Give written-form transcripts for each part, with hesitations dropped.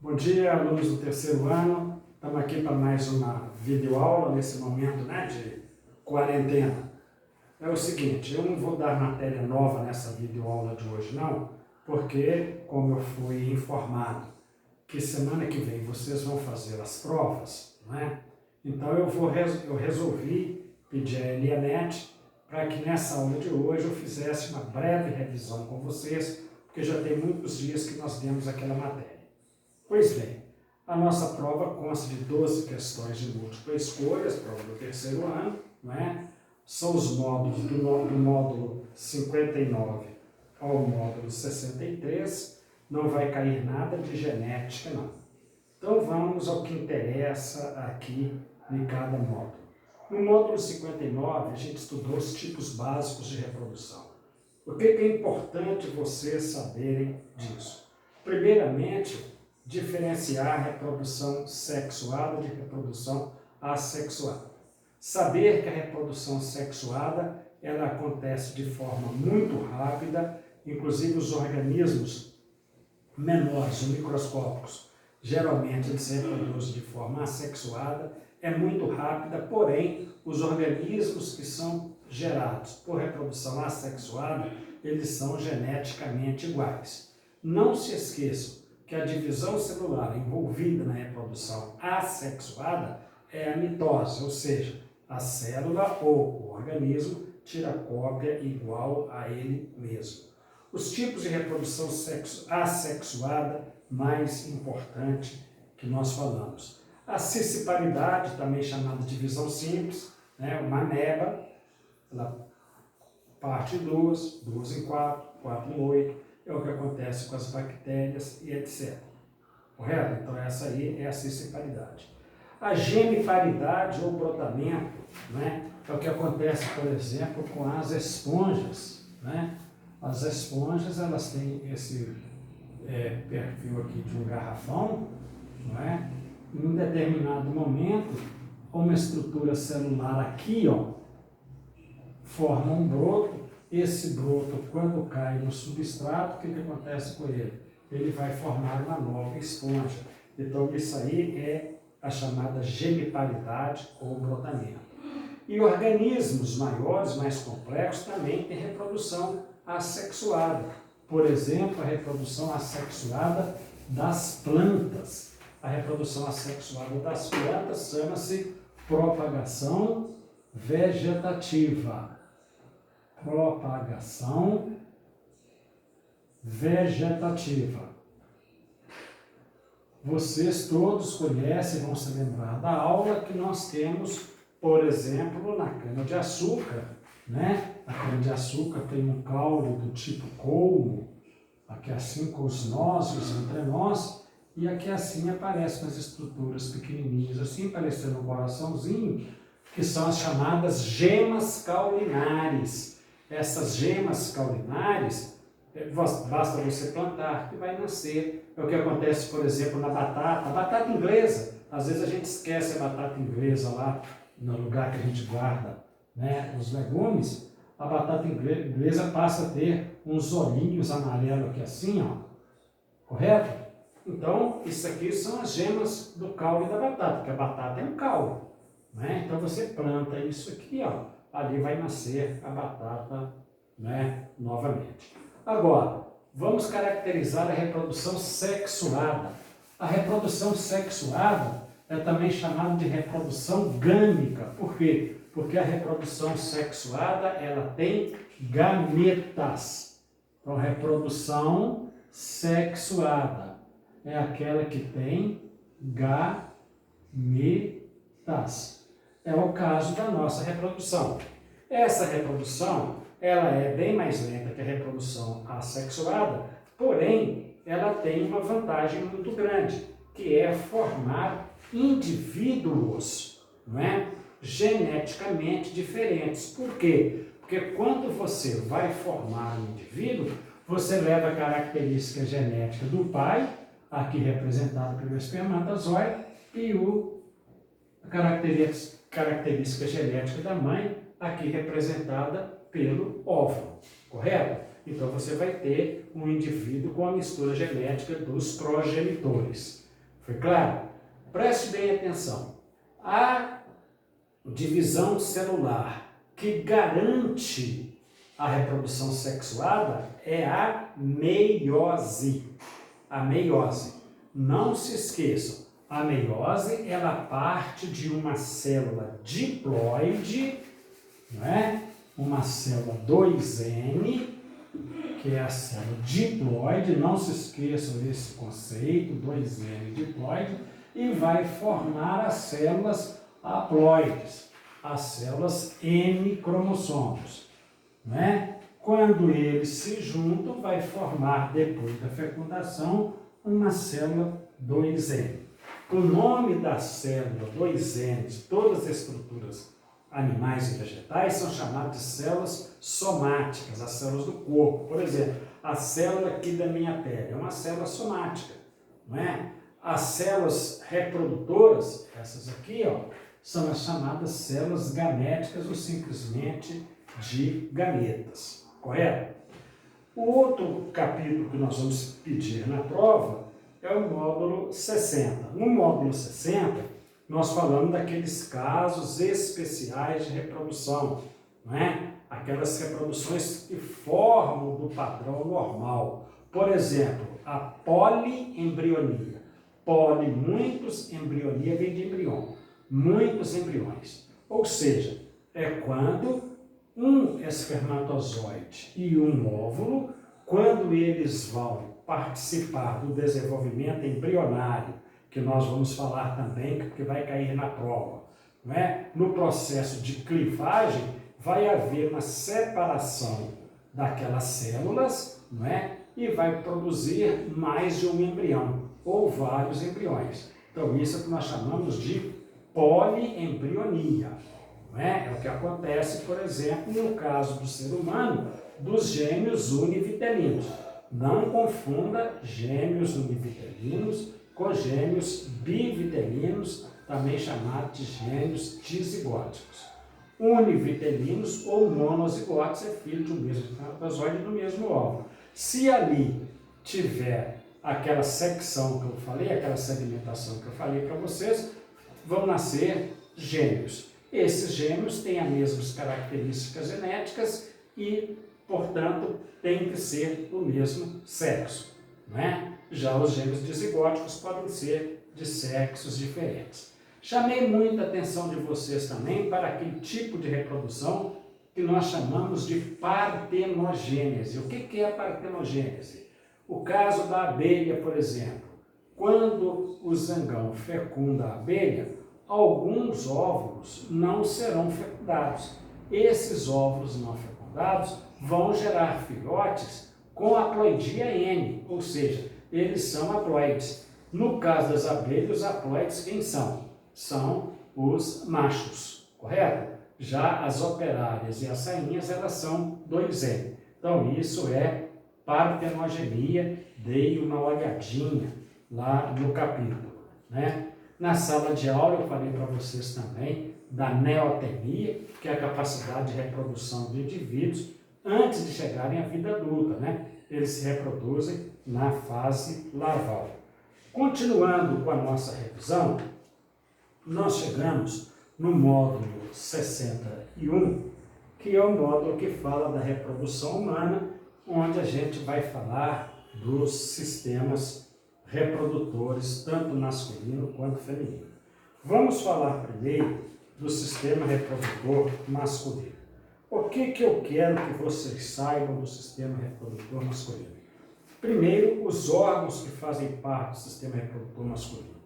Bom dia, alunos do terceiro ano. Estamos aqui para mais uma videoaula nesse momento, de quarentena. É o seguinte, eu não vou dar matéria nova nessa videoaula de hoje não, porque como eu fui informado que semana que vem vocês vão fazer as provas, Então eu resolvi pedir a Elianete para que nessa aula de hoje eu fizesse uma breve revisão com vocês, porque já tem muitos dias que nós demos aquela matéria. Pois bem, a nossa prova consta de 12 questões de múltipla escolha, prova do terceiro ano, São os módulos do módulo 59 ao módulo 63, não vai cair nada de genética, não. Então vamos ao que interessa aqui em cada módulo. No módulo 59, a gente estudou os tipos básicos de reprodução. O que é importante vocês saberem disso? Primeiramente, diferenciar a reprodução sexuada de reprodução assexuada. Saber que a reprodução sexuada ela acontece de forma muito rápida, inclusive os organismos menores, microscópicos, geralmente eles se reproduzem de forma assexuada, é muito rápida, porém os organismos que são gerados por reprodução assexuada, eles são geneticamente iguais. Não se esqueçam que a divisão celular envolvida na reprodução assexuada é a mitose, ou seja, a célula ou o organismo tira cópia igual a ele mesmo. Os tipos de reprodução assexuada mais importante que nós falamos. A cisciparidade, também chamada de divisão simples, uma ameba, ela parte em duas em quatro em 8, é o que acontece com as bactérias e etc. Correto? Então essa aí é a cisciparidade. A gemiparidade ou brotamento, é o que acontece, por exemplo, com as esponjas. As esponjas, elas têm esse perfil aqui de um garrafão, Em um determinado momento, uma estrutura celular aqui, forma um broto. Esse broto, quando cai no substrato, o que acontece com ele? Ele vai formar uma nova esponja. Então, isso aí é a chamada gemiparidade ou brotamento. E organismos maiores, mais complexos, também têm reprodução assexuada. Por exemplo, a reprodução assexuada das plantas. A reprodução assexuada das plantas chama-se propagação vegetativa. Propagação vegetativa. Vocês todos conhecem, vão se lembrar da aula que nós temos, por exemplo, na cana-de-açúcar, A cana-de-açúcar tem um caule do tipo colmo, aqui assim com os nós, os entrenós, e aqui assim aparecem as estruturas pequenininhas, assim parecendo um coraçãozinho, que são as chamadas gemas caulinares. Essas gemas caulinares, basta você plantar que vai nascer. É o que acontece, por exemplo, na batata. A batata inglesa, às vezes a gente esquece a batata inglesa lá no lugar que a gente guarda os legumes. A batata inglesa passa a ter uns olhinhos amarelos aqui assim, correto? Então, isso aqui são as gemas do caule da batata, porque a batata é um caule. Então você planta isso aqui, ali vai nascer a batata, novamente. Agora, vamos caracterizar a reprodução sexuada. A reprodução sexuada é também chamada de reprodução gâmica. Por quê? Porque a reprodução sexuada, ela tem gametas. Então, reprodução sexuada é aquela que tem gametas. É o caso da nossa reprodução. Essa reprodução, ela é bem mais lenta que a reprodução assexuada, porém, ela tem uma vantagem muito grande, que é formar indivíduos, geneticamente diferentes. Por quê? Porque quando você vai formar um indivíduo, você leva a característica genética do pai, aqui representado pelo espermatozoide, e a característica genética da mãe, aqui representada pelo óvulo, correto? Então você vai ter um indivíduo com a mistura genética dos progenitores. Foi claro? Preste bem atenção. A divisão celular que garante a reprodução sexuada é a meiose. A meiose. Não se esqueçam, a meiose ela parte de uma célula diploide, não é? Uma célula 2N, que é a célula diploide, não se esqueçam desse conceito, 2N diploide, e vai formar as células haploides, as células N cromossomos, né? Quando eles se juntam, vai formar, depois da fecundação, uma célula 2N. O nome da célula 2N, de todas as estruturas animais e vegetais, são chamadas de células somáticas, as células do corpo. Por exemplo, a célula aqui da minha pele é uma célula somática, não é? As células reprodutoras, essas aqui, ó, são as chamadas células gaméticas ou simplesmente de gametas, correto? O outro capítulo que nós vamos pedir na prova é o módulo 60. No módulo 60, nós falamos daqueles casos especiais de reprodução, não é? Aquelas reproduções que formam do padrão normal. Por exemplo, a poliembrionia. Poli, muitos, embrionia vem de embrião. Muitos embriões. Ou seja, é quando um espermatozoide e um óvulo, quando eles vão participar do desenvolvimento embrionário, que nós vamos falar também, porque vai cair na prova, não é? No processo de clivagem, vai haver uma separação daquelas células, não é? E vai produzir mais de um embrião, ou vários embriões. Então, isso é o que nós chamamos de poliembrionia. Não é? É o que acontece, por exemplo, no caso do ser humano, dos gêmeos univitelinos. Não confunda gêmeos univitelinos com gêmeos bivitelinos, também chamados de gêmeos dizigóticos. Univitelinos ou monozigóticos é filho de um mesmo espermatozoide do mesmo óvulo. Se ali tiver aquela secção que eu falei, aquela segmentação que eu falei para vocês, vão nascer gêmeos. Esses gêmeos têm as mesmas características genéticas e, portanto, têm que ser do mesmo sexo, não é? Já os gêmeos dizigóticos podem ser de sexos diferentes. Chamei muita atenção de vocês também para aquele tipo de reprodução que nós chamamos de partenogênese. O que é a partenogênese? O caso da abelha, por exemplo. Quando o zangão fecunda a abelha, alguns óvulos não serão fecundados. Esses óvulos não fecundados vão gerar filhotes com haploidia N, ou seja, eles são haploides. No caso das abelhas, os haploides quem são? São os machos, correto? Já as operárias e as rainhas, elas são 2N. Então, isso é partenogenia. Dei uma olhadinha lá no capítulo, né? Na sala de aula eu falei para vocês também da neotenia, que é a capacidade de reprodução de indivíduos antes de chegarem à vida adulta, né? Eles se reproduzem na fase larval. Continuando com a nossa revisão, nós chegamos no módulo 61, que é o módulo que fala da reprodução humana, onde a gente vai falar dos sistemas reprodutores, tanto masculino quanto feminino. Vamos falar primeiro do sistema reprodutor masculino. O que eu quero que vocês saibam do sistema reprodutor masculino? Primeiro, os órgãos que fazem parte do sistema reprodutor masculino.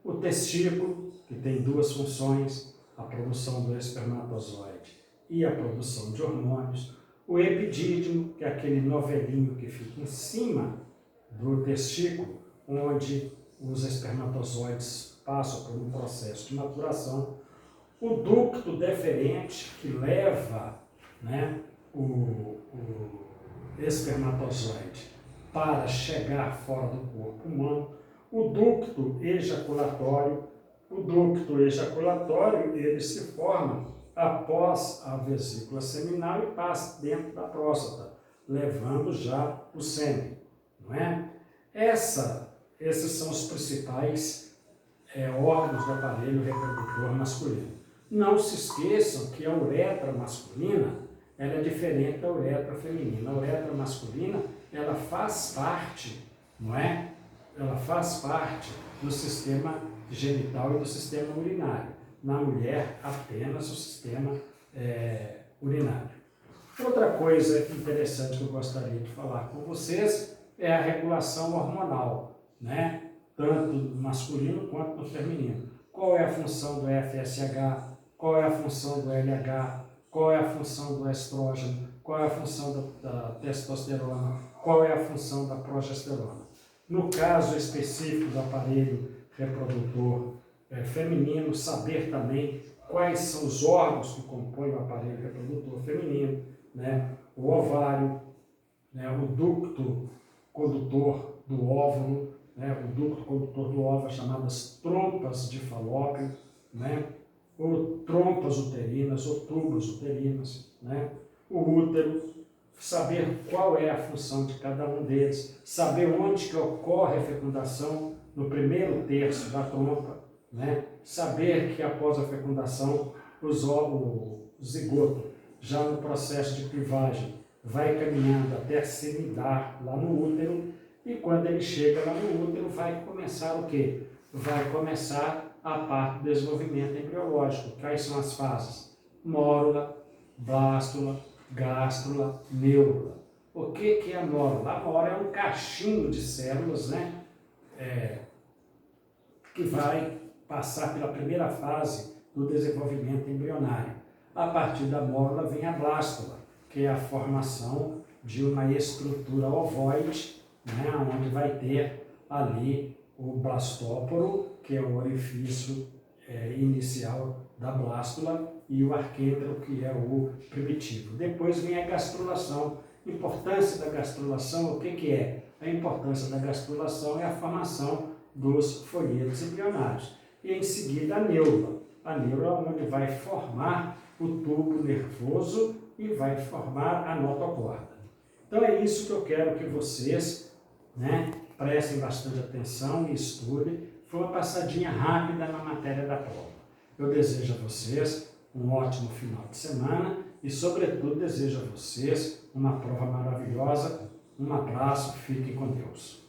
O testículo, que tem duas funções, a produção do espermatozoide e a produção de hormônios. O epidídimo, que é aquele novelinho que fica em cima do testículo, onde os espermatozoides passam por um processo de maturação. O ducto deferente, que leva, né, o espermatozoide para chegar fora do corpo humano. O ducto ejaculatório. O ducto ejaculatório, ele se forma após a vesícula seminal e passa dentro da próstata, levando já o sêmen, não é? esses são os principais órgãos do aparelho reprodutor masculino. Não se esqueçam que a uretra masculina ela é diferente da uretra feminina. A uretra masculina ela faz parte, não é? Ela faz parte do sistema genital e do sistema urinário. Na mulher, apenas o sistema urinário. Outra coisa interessante que eu gostaria de falar com vocês é a regulação hormonal, né? Tanto no masculino quanto no feminino. Qual é a função do FSH? Qual é a função do LH? Qual é a função do estrógeno? Qual é a função da testosterona? Qual é a função da progesterona? No caso específico do aparelho reprodutor feminino, saber também quais são os órgãos que compõem o aparelho reprodutor feminino, né? O ovário, né? O ducto condutor do óvulo, né? O ducto condutor do óvulo, chamadas trompas de Falópio, né? Ou trompas uterinas, ou tubas uterinas, né? O útero, saber qual é a função de cada um deles, saber onde que ocorre a fecundação no primeiro terço da trompa, né? Saber que após a fecundação o zigoto, já no processo de clivagem, vai caminhando até semidar lá no útero, e quando ele chega lá no útero vai começar o quê? Vai começar a parte do desenvolvimento embriológico. Quais são as fases? Mórula, blástula, gástrula, neurula. O que é a mórula? A mórula é um cachinho de células, né? Que vai passar pela primeira fase do desenvolvimento embrionário. A partir da mórula vem a blástula, que é a formação de uma estrutura ovoide, né? Onde vai ter ali o blastóporo, que é o orifício inicial da blástula, e o arquêntero, que é o primitivo. Depois vem a gastrulação. Importância da gastrulação, o que é? A importância da gastrulação é a formação dos folhetos embrionários. E em seguida a neurula. A neurula onde vai formar o tubo nervoso e vai formar a notocorda. Então é isso que eu quero que vocês, né, prestem bastante atenção e estudem. Foi uma passadinha rápida na matéria da prova. Eu desejo a vocês um ótimo final de semana e, sobretudo, desejo a vocês uma prova maravilhosa. Um abraço, fiquem com Deus.